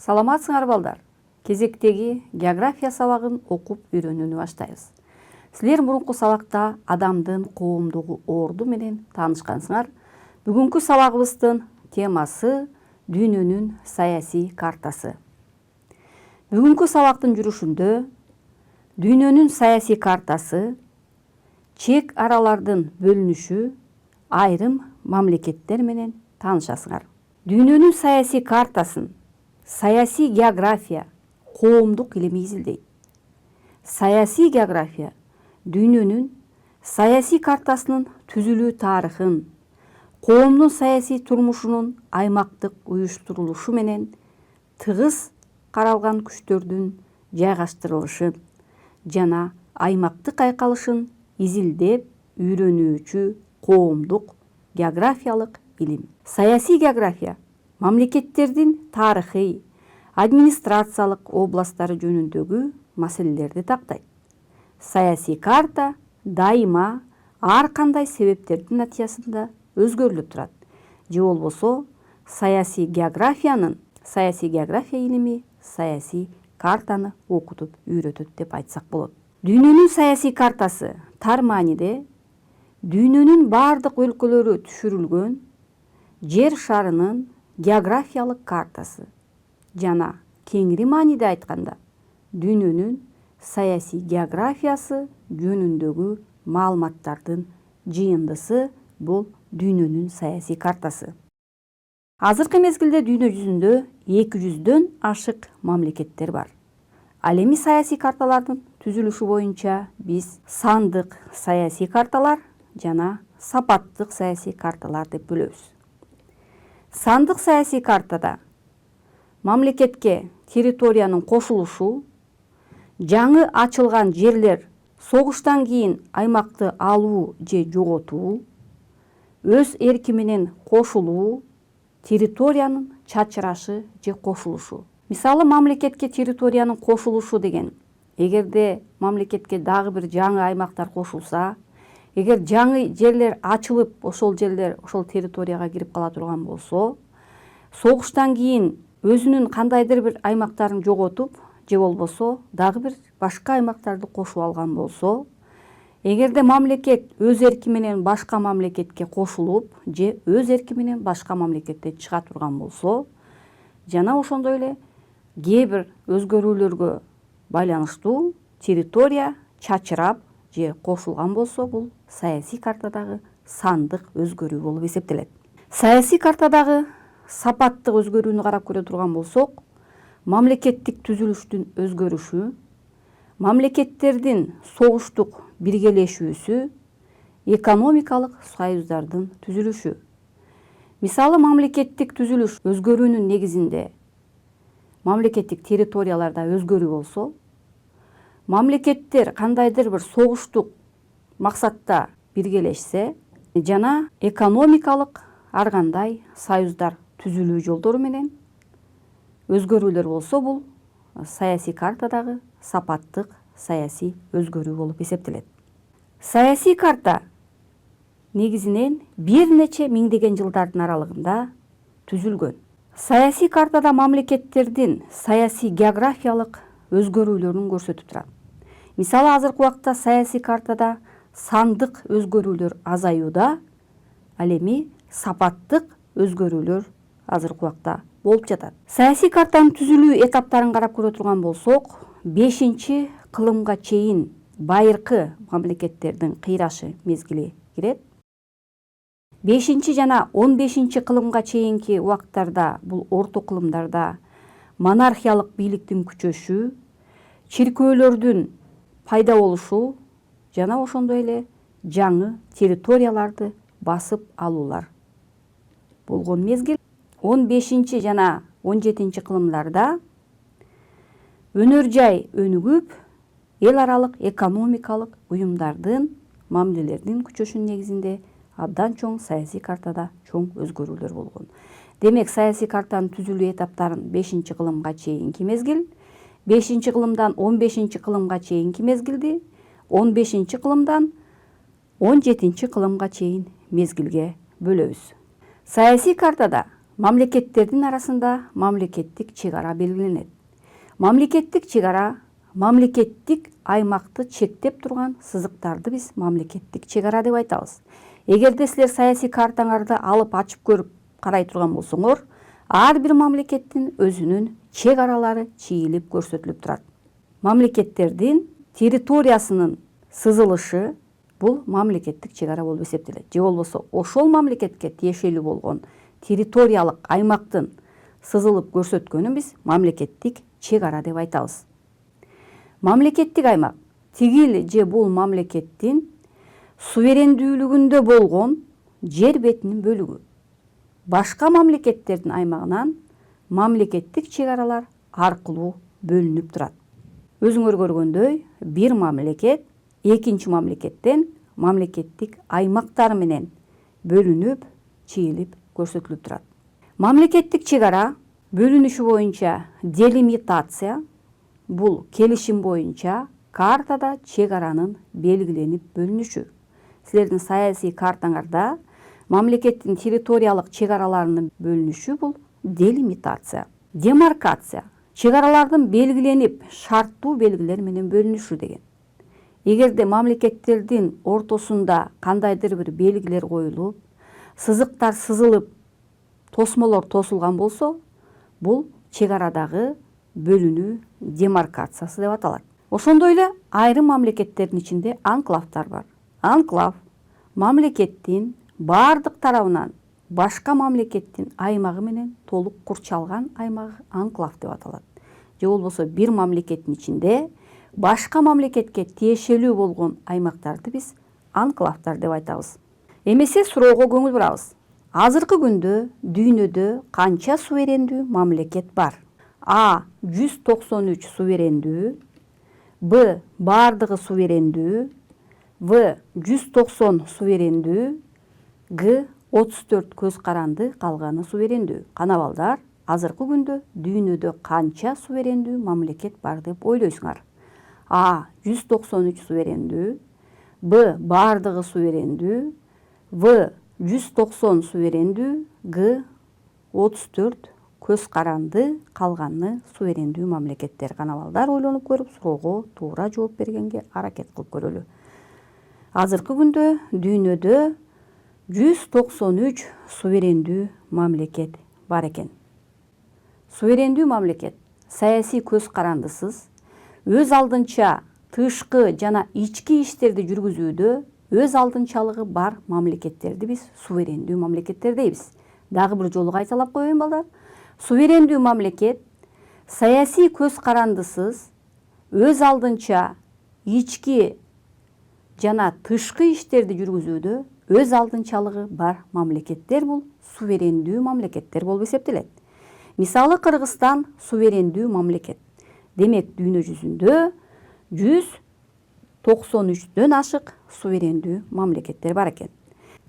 Саламатсыңар балдар. Кезектеги география сабагын окуп үйрөнүүнү баштайбыз. Силер мурунку сабакта адамдын коомдугу орду менен таанышкансыңар. Бүгүнкү сабагыбыздын темасы дүйнөнүн саясий картасы. Бүгүнкү сабактын жүрүшүндө дүйнөнүн саясий картасы, чек аралардын бөлүнүшү, айрым мамлекеттер менен таанышасыңар. Дүйнөнүн саясий картасын саясий география коомдук илими изилдейт. Саясий география дүйнөнүн саясий картасынын түзүлүү тарыхын, коомдун саясий турмушунун аймактык уюштурулушу менен тыгыз каралган күчтөрдүн жайгаштырылышын жана аймактык айкалышын изилдеп үйрөнүүчү коомдук географиялык илим. Саясий география мамлекеттердин тарыхый, администрациялык областтары жөнүндөгү маселелерди тактайт. Саясий карта дайыма ар кандай себептердин натыйжасында өзгөрүлүп турат. Же болбосо саясий география илими саясий картаны окутуп үйрөтөт деп айтсак болот. Дүйнөнүн саясий картасы тар мааниде дүйнөнүн бардык өлкөлөрү түшүрүлгөн жер шарынын географиялык картасы жана кеңири мааниде айтканда дүйнөнүн саясий географиясы жөнүндөгү маалыматтардын жыйындысы бул дүйнөнүн саясий картасы. Азыркы мезгилде дүйнө жүзүндө 200дөн ашык мамлекеттер бар. Ал эми саясий карталардын түзүлүшү боюнча биз сандык саясий карталар жана сапаттык саясий карталар деп бөлөбүз. Сандык саясий картада мамлекетке территориянын кошулушу, жаңы ачылган жерлер согуштан кийин аймакты алуу же жоготуу, өз эрки менен кошулуу, территориянын чачырашы же кошулушу. Мисалы мамлекетке территориянын кошулушу деген, эгерде мамлекетке дагы бир жаңы аймактар кошулса, эгер жаңы жерлер ачылып, ошол жерлер ошол территорияга кирип кала турган болсо, согуштан кийин өзүнүн кандайдыр бир аймактарын жоготуп, же болбосо дагы бир башка аймактарды кошуп алган болсо, эгерде мамлекет өз эрки менен башка мамлекетке кошулуп, же өз эрки менен башка мамлекеттен чыга турган болсо, жана ошондой эле кээ бир өзгөрүүлөргө байланыштуу территория чачырап же кошулган болсо, бул саясий картадагы сандык өзгөрүү болуп эсептелет. Саясий картадагы сапаттык өзгөрүүнү карап көрө турган болсок, мамлекеттик түзүлүштүн өзгөрүшү, мамлекеттердин согуштук биргелешүүсү, экономикалык союздардын түзүлүшү. Мисалы мамлекеттик түзүлүш өзгөрүүнүн негизинде мамлекеттик территорияларда өзгөрүү болсо, мамлекеттер кандайдыр бир согуштук максатта биргелешсе жана экономикалык ар кандай союздар түзүлүү жолдору менен өзгөрүүлөр болсо, бул саясий картадагы сапаттык саясий өзгөрүү болуп эсептелет. Саясий карта негизинен бир нече миңдеген жылдардын аралыгында түзүлгөн. Саясий картада мамлекеттердин саясий географиялык өзгөрүүлөрүн көрсөтүп турат. Мисалы азыркы убакта саясий картада сандык өзгөрүүлөр азаюуда, ал эми сапаттык өзгөрүүлөр азыркы убакта болуп жатат. Саясий картанын түзүлүү этаптарын карап көрө турган болсок, 5-кылымга чейин байыркы мамлекеттердин кыйрашы мезгили кирет. 5 жана 15-кылымга чейинки убакыттарда, бул орто кылымдарда монархиялык бийликтин күчөшү, чиркөөлөрдүн пайда болушу жана ошондой эле жаңы территорияларды басып алуулар болгон мезгил. 15 жана 17-кылымдарда өнөр жай өнүгүп, эл аралык экономикалык уюмдардын мамилелердин күчөшүнүн негизинде абдан чоң саясий картада чоң өзгөрүүлөр болгон. Демек, саясий картанын түзүлүү этаптарын 5-кылымга чейинки мезгил, 5-кылымдан 15-кылымга чейинки мезгилди, 15-кылымдан 17-кылымга чейин мезгилге бөлөбүз. Саясий картада Мамлекеттердин арасында мамлекеттик чек ара белгиленет. Мамлекеттик чек ара мамлекеттик аймакты чектеп турган сызыктарды биз мамлекеттик чек ара деп айтабыз. Эгерде силер саясий картаңарды алып ачып көрүп карай турган болсоңор, ар бир мамлекеттин өзүнүн чек аралары чийилип көрсөтүлүп турат. Мамлекеттердин территориясынын сызылышы бул мамлекеттик чек ара болуп эсептелет. Же болбосо ошол мамлекетке тиешелүү болгон территориялык аймактын сызылып көрсөткөнүн биз мамлекеттик чек ара деп айтабыз. Мамлекеттик аймак тигил же бул мамлекеттин суверендүүлүгүндө болгон жер бетинин бөлүгү. Башка мамлекеттердин аймагынан мамлекеттик чек аралар аркылуу бөлүнүп турат. Өзүңөр көргөндөй, бир мамлекет экинчи мамлекеттен мамлекеттик аймактары менен бөлүнүп, чийилип көрсөтүлүп турат. Мамлекеттик чек ара бөлүнүшү боюнча делимитация, бул келишим боюнча картада чек аранын белгиленип бөлүнүшү. Силердин саясий картаңарда мамлекеттин территориялык чек араларынын бөлүнүшү бул делимитация. Демаркация чек аралардын белгиленип шарттуу белгилер менен бөлүнүшү деген. Эгерде мамлекеттердин ортосунда кандайдыр бир белгилер коюлуп, сызыктар сызылып, тосмолор тосулган болсо, бул чек арадагы бөлүнүү демаркациясы деп аталат. Ошондой эле айрым мамлекеттердин ичинде анклавдар бар. Анклав мамлекеттин бардык тарабынан башка мамлекеттин аймагы менен толук курчалган аймагы анклав деп аталат. Же болбосо бир мамлекеттин ичинде башка мамлекетке тиешелүү болгон аймактарды биз анклавдар деп айтабыз. Эмесе суроого көңүл бурабыз. Азыркы күндө дүйнөдө канча суверендүү мамлекет бар? А. 193 суверендүү, Б. Бардыгы суверендүү, В. 190 суверендүү, Г. 34 көз каранды, калганы суверендүү. Кана балдар, азыркы күндө дүйнөдө канча суверендүү мамлекет бар деп ойлойсуңар? А. 193 суверендүү, Б. Бардыгы суверендүү, В. 190 суверендүү, Г. 34 көз каранды, калганы суверендүү мамлекеттер. Кана балдар, ойлонуп көрүп, суроого туура жооп бергенге аракет кылып көрөлү. Азыркы күндө дүйнөдө 193 суверендүү мамлекет бар экен. Суверендүү мамлекет саясий көз карандысыз, өз алдынча тышкы жана ички иштерди жүргүзүүдө өз алдынчалыгы бар мамлекеттерди биз суверендүү мамлекеттер дейбиз. Дагы бир жолу кайталап коеюн балдар. Суверендүү мамлекет саясий көз карандысыз, өз алдынча ички жана тышкы иштерди жүргүзүүдө өз алдынчалыгы бар мамлекеттер бул суверендүү мамлекеттер болуп эсептелет. Мисалы, Кыргызстан суверендүү мамлекет. Демек, дүйнө жүзүндө 193дөн ашык суверендүү мамлекеттер бар экен.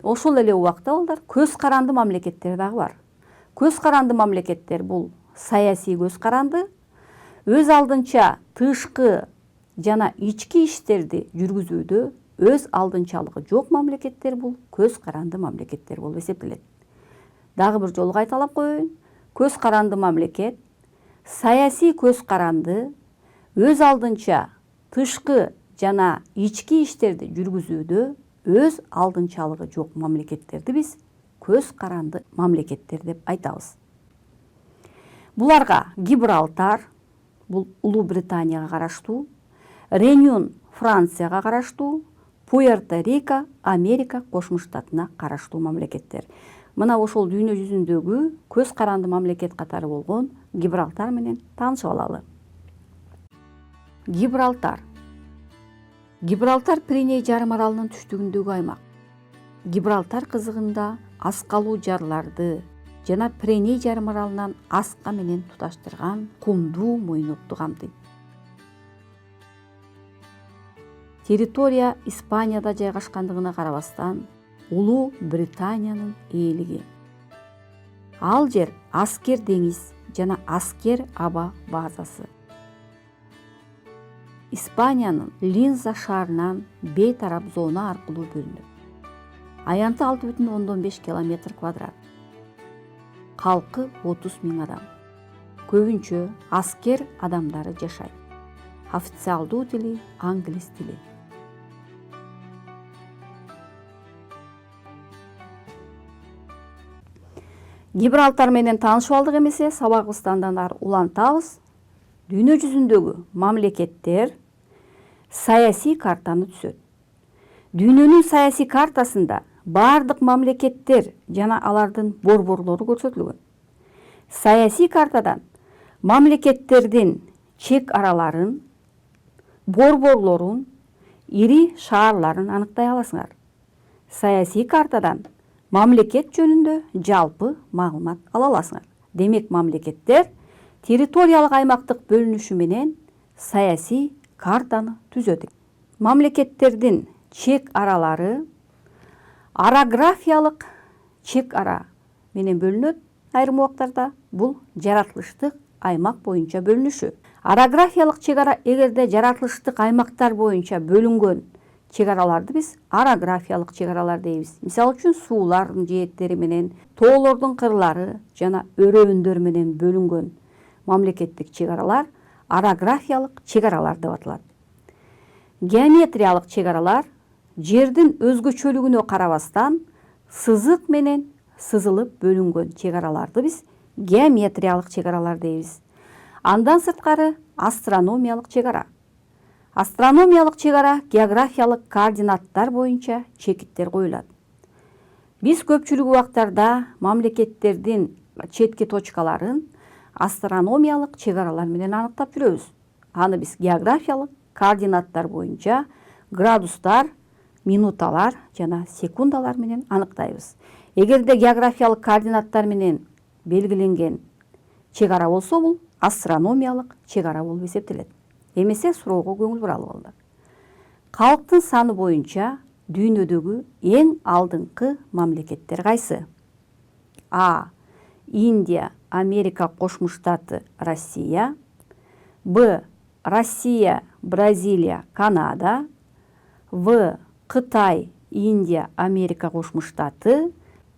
Ошол эле убакта балдар, көз каранды мамлекеттер дагы бар. Көз каранды мамлекеттер бул саясий көз каранды, өз алдынча тышкы жана ички иштерди жүргүзүүдө өз алдынчалыгы жок мамлекеттер бул көз каранды мамлекеттер болуп эсептелет. Дагы бир жолу кайталап коеюн. Көз каранды мамлекет саясий көз каранды, өз алдынча тышкы жана ички иштерди жүргүзүүдө өз алдынчалыгы жок мамлекеттерди биз көз каранды мамлекеттер деп айтабыз. Буларга Гибралтар, бул Улуу Британияга караштуу, Реюн Францияга караштуу, Пуэрто-Рико Америка Кошмо Штатына караштуу мамлекеттер. Мына ошол дүйнө жүзүндөгү көз каранды мамлекет катары болгон Гибралтар менен таанышып алалы. Гибралтар. Гибралтар Пиреней жарым аралынын түштүгүндөгү аймак. Гибралтар кызыгында аскалуу жарларды жана Пиреней жарым аралынан аска менен туташтырган кумдуу мойнокту камтыйт. Территория Испанияда жайгашкандыгына карабастан, Улуу Британиянын ээлиги. Ал жер аскер деңиз жана аскер аба базасы. Испаниянын Линза шаарынан бейтарап зона аркылуу бөлүнөт. Аянты 6,5 километр квадрат. Халкы 30 000 адам. Көбүнчө аскер адамдары жашайт. Официалдуу тили англис тили. Гибралтар менен таанышып алдык эмесе, сабагыбызды андан ары улантабыз. Дүйнө жүзүндөгү мамлекеттер саясий картаны түзөт. Дүйнөнүн саясий картасында бардык мамлекеттер жана алардын борборлору көрсөтүлгөн. Саясий картадан мамлекеттердин чек араларын, борборлорун, ири шаарларын аныктай аласыңар. Саясий картадан мамлекет жөнүндө жалпы маалымат ала аласыңар. Демек, мамлекеттер территориялык аймактык бөлүнүшү менен саясий картаны түзөт. Мамлекеттердин чек аралары орографиялык чек ара менен бөлүнөт. Айрым убактарда бул жаратылыштык аймак боюнча бөлүнүшү. Орографиялык чек ара эгерде жаратылыштык аймактар боюнча бөлүнгөн чек араларды биз орографиялык чек аралар дейбиз. Мисалы үчүн суулардын жээктери менен тоолордун кырлары жана өрөөндөр менен бөлүнгөн мамлекеттик чек аралар орографиялык чек аралар деп аталат. Геометриялык чек аралар жердин өзгөчөлүгүнө карабастан сызык менен сызылып бөлүнгөн чек араларды биз геометриялык чек аралар дейбиз. Андан сырткары астрономиялык чек ара. Астрономиялык чек ара географиялык координаттар боюнча чекиттер коюлат. Биз көпчүлүк убактарда мамлекеттердин четки точкаларын астрономиялык чек аралар менен аныктап жүрөбүз. Аны биз географиялык координаттар боюнча градустар, минуталар жана секундалар менен аныктайбыз. Эгерде географиялык координаттар менен белгиленген чек ара болсо, бул астрономиялык чек ара болуп эсептелет. Эмесе суроого көңүл буралы балдар. Калктын саны боюнча дүйнөдөгү эң алдыңкы мамлекеттер кайсы? А. Индия, Америка Кошмо Штаты, Россия. Б. Россия, Бразилия, Канада. В. Кытай, Индия, Америка Кошмо Штаты.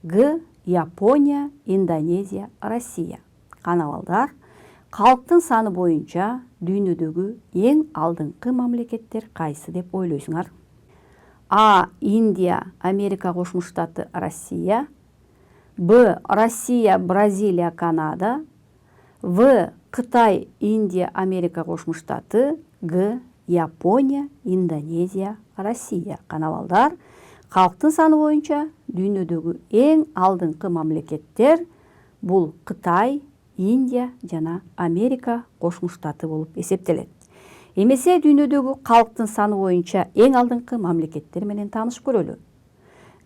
Г. Япония, Индонезия, Россия. Кана балдар, калктын саны боюнча дүйнөдөгү эң алдыңкы мамлекеттер кайсы деп ойлойсуңар? А. Индия, Америка Кошмо Штаты, Россия. Б. Россия, Бразилия, Канада. В. Кытай, Индия, Америка Кошмо Штаты. Г. Япония, Индонезия, Россия. Кана балдар, калктын саны боюнча дүйнөдөгү эң алдыңкы мамлекеттер бул Кытай, Индия жана Америка Кошмо Штаты болуп эсептелет. Эмесе дүйнөдөгү калктын саны боюнча эң алдыңкы мамлекеттер менен таанышып көрөлү.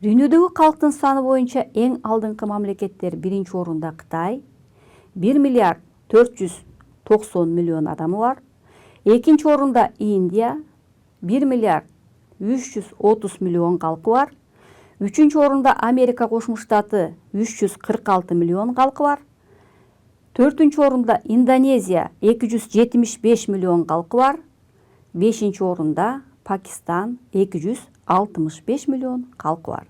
Дүйнөдөгү калктын саны боюнча эң алдыңкы мамлекеттер: биринчи орунда Кытай, 1 миллиард 490 миллион адамы бар. Экинчи орунда Индия, 1 миллиард 330 миллион калкы бар. Үчүнчү орунда Америка Кошмо Штаты, 346 миллион калкы бар. Төртүнчү орунда Индонезия, 275 миллион калкы бар. Бешинчи орунда Пакистан, 265 миллион калкы бар.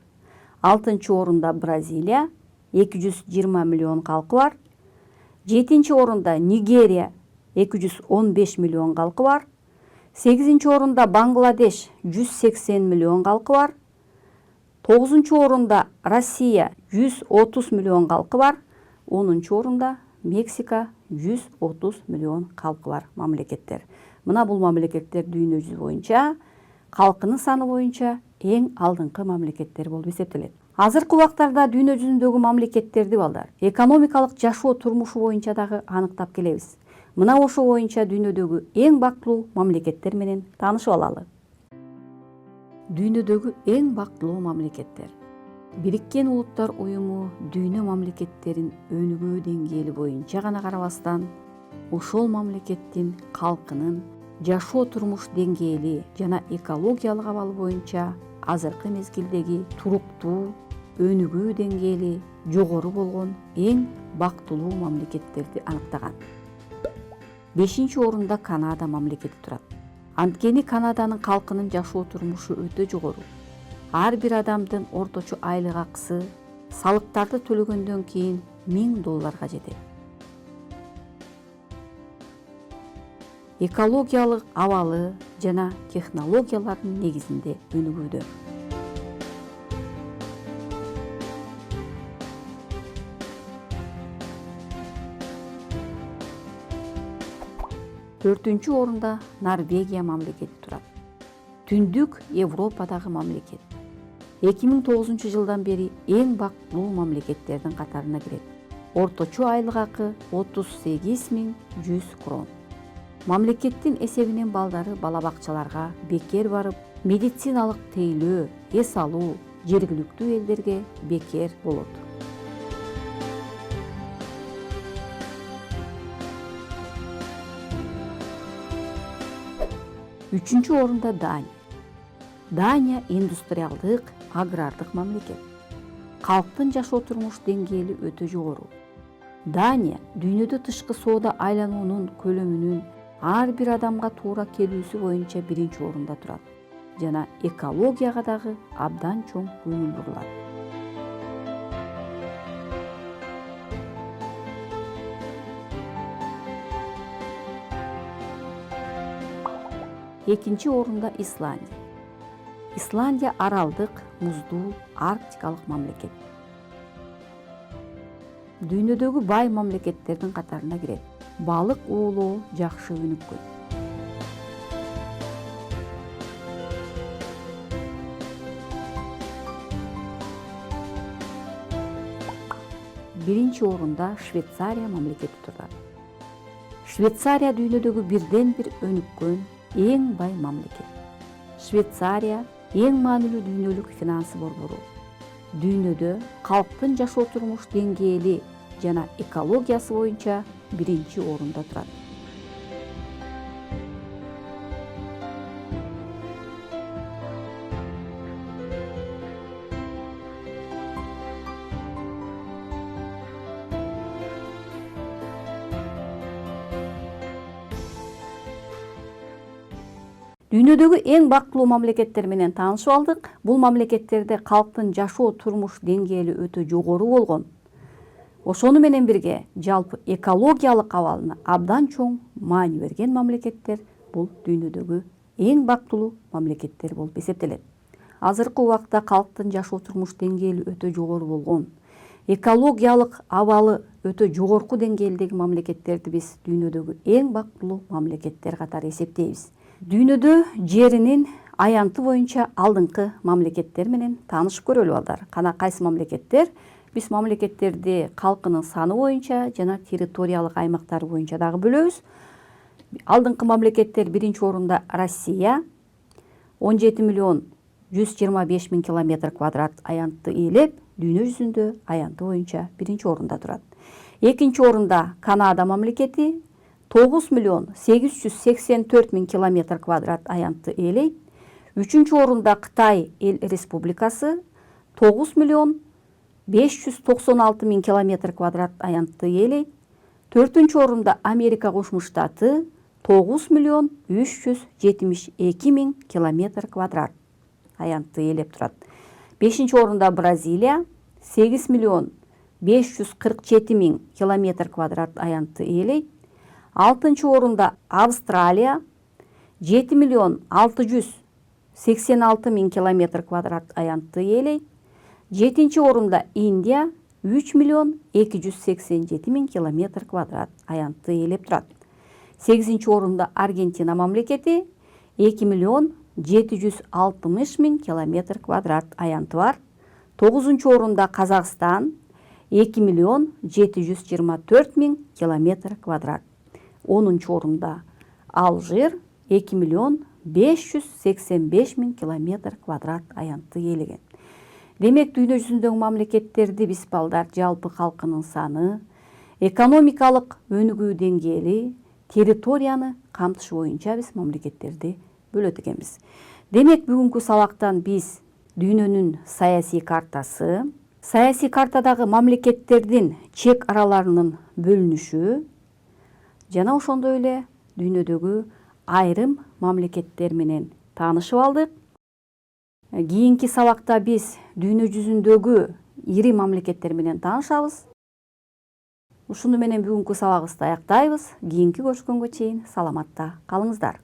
Алтынчы орунда Бразилия, 220 миллион калкы бар. Жетинчи орунда Нигерия, 215 миллион калкы бар. Сегизинчи орунда Бангладеш, 180 миллион калкы бар. Тогузунчу орунда Россия, 130 миллион калкы бар. Онунчу орунда Мексика, 130 миллион калкы бар мамлекеттер. Мына бул мамлекеттер дүйнө жүзү боюнча калкынын саны боюнча эң алдыңкы мамлекеттер болуп эсептелет. Азыркы убактарда дүйнө жүзүндөгү мамлекеттерди балдар экономикалык жашоо турмушу боюнча дагы аныктап келебиз. Мына ошо боюнча дүйнөдөгү эң бактылуу мамлекеттер менен таанышып алалы. Дүйнөдөгү эң бактылуу мамлекеттер. Бириккен Улуттар Уюму дүйнө мамлекеттерин өнүгүү деңгээли боюнча гана карабастан, ошол мамлекеттин калкынын жашоо турмуш деңгээли жана экологиялык абалы боюнча азыркы мезгилдеги туруктуу өнүгүү деңгээли жогору болгон эң бактылуу мамлекеттерди аныктаган. 5-чи орунда Канада мамлекети турат. Анткени Канаданын калкынын жашоо турмушу өтө жогору. Ар бир адамдын орточо айлык акысы салыктарды төлөгөндөн кийин $1000 жетет. Экологиялык абалы жана технологиялардын негизинде өнүгүүдө. Төртүнчү орунда Норвегия мамлекети турат. Түндүк Европадагы мамлекет. 2009 жылдан бери эң бактылуу мамлекеттердин катарына кирет. Орточо айлык акы 38.100 крон. Мамлекеттин эсебинен балдары бала бакчаларга бекер барып, медициналык тейлөө, эс алуу жергиликтүү элдерге бекер болот. Үчүнчү орунда Дания. Дания индустриалдык, агрардык мамлекет. Калктын жашоо турмуш деңгээли өтө жогору. Дания дүйнөдө тышкы соода айлануунун көлөмүнүн ар бир адамга туура келүүсү боюнча биринчи орунда турат жана экологияга дагы абдан чоң көңүл бурулат. Экинчи орунда Исландия. Исландия аралдык, муздуу, арктикалык мамлекет. Дүйнөдөгү бай мамлекеттердин катарына кирет. Балык оолоо жакшы өнүккөн. Биринчи орунда Швейцария мамлекети турат. Швейцария дүйнөдөгү бирден бир өнүккөн, эң бай мамлекет. Швейцария эң маанилүү дүйнөлүк финансы борбору. Дүйнөдө калктын жашоо турмуш деңгээли жана экологиясы боюнча биринчи орунда турат. Дүйнөдөгү эң бактылуу мамлекеттер менен таанышып алдык. Бул мамлекеттерде калктын жашоо турмуш деңгээли өтө жогору болгон. Ошону менен бирге жалпы экологиялык абалына абдан чоң маани берген мамлекеттер бул дүйнөдөгү эң бактылуу мамлекеттер болуп эсептелет. Азыркы убакта калктын жашоо турмуш деңгээли өтө жогору болгон, экологиялык абалы өтө жогорку деңгээлдеги мамлекеттерди биз дүйнөдөгү эң бактылуу мамлекеттер катары эсептейбиз. Дүйнөдө жеринин аянты боюнча алдыңкы мамлекеттер менен таанышып көрөлү балдар. Кана кайсы мамлекеттер? Биз мамлекеттерди калкынын саны боюнча жана территориялык аймактары боюнча дагы бөлөбүз. Алдыңкы мамлекеттер: биринчи орунда Россия 17.125.000 километр квадрат аянтты ээлеп, дүйнө жүзүндө аянты боюнча биринчи орунда турат. Экинчи орунда Канада мамлекети 9.884.000 километр квадрат аянтты ээлейт. Үчүнчү орунда Кытай Эл Республикасы 9.596.000 километр квадрат аянтты ээлейт. Төртүнчү орунда Америка Кошмо Штаты 9.372.000 километр квадрат аянтты ээлеп турат. Бешинчи орунда Бразилия 8.547.000 километр квадрат аянтты ээлейт. Алтынчы орунда Австралия 7.686.000 километр квадрат аянтты ээлейт. Жетинчи орунда Индия 3.287.000 километр квадрат аянтты ээлеп турат. Сегизинчи орунда Аргентина мамлекети 2.760.000 километр квадрат аянты бар. Тогузунчу орунда Казакстан 2.724.000 километр квадрат. Онунчу орунда Алжир 2.585.000 километр квадрат аянтты ээлеген. Демек, дүйнө жүзүндөгү мамлекеттерди биз балдар жалпы калкынын саны, экономикалык өнүгүү деңгээли, территорияны камтыш боюнча биз мамлекеттерди бөлөт экенбиз. Демек, бүгүнкү сабактан биз дүйнөнүн саясий картадагы мамлекеттердин чек араларынын бөлүнүшү жана ошондой эле дүйнөдөгү айрым мамлекеттер менен таанышып алдык. Кийинки сабакта биз дүйнө жүзүндөгү ири мамлекеттер менен таанышабыз. Ушуну менен бүгүнкү сабагыбызды аяктайбыз. Кийинки көрүшкөнгө чейин саламатта калыңыздар.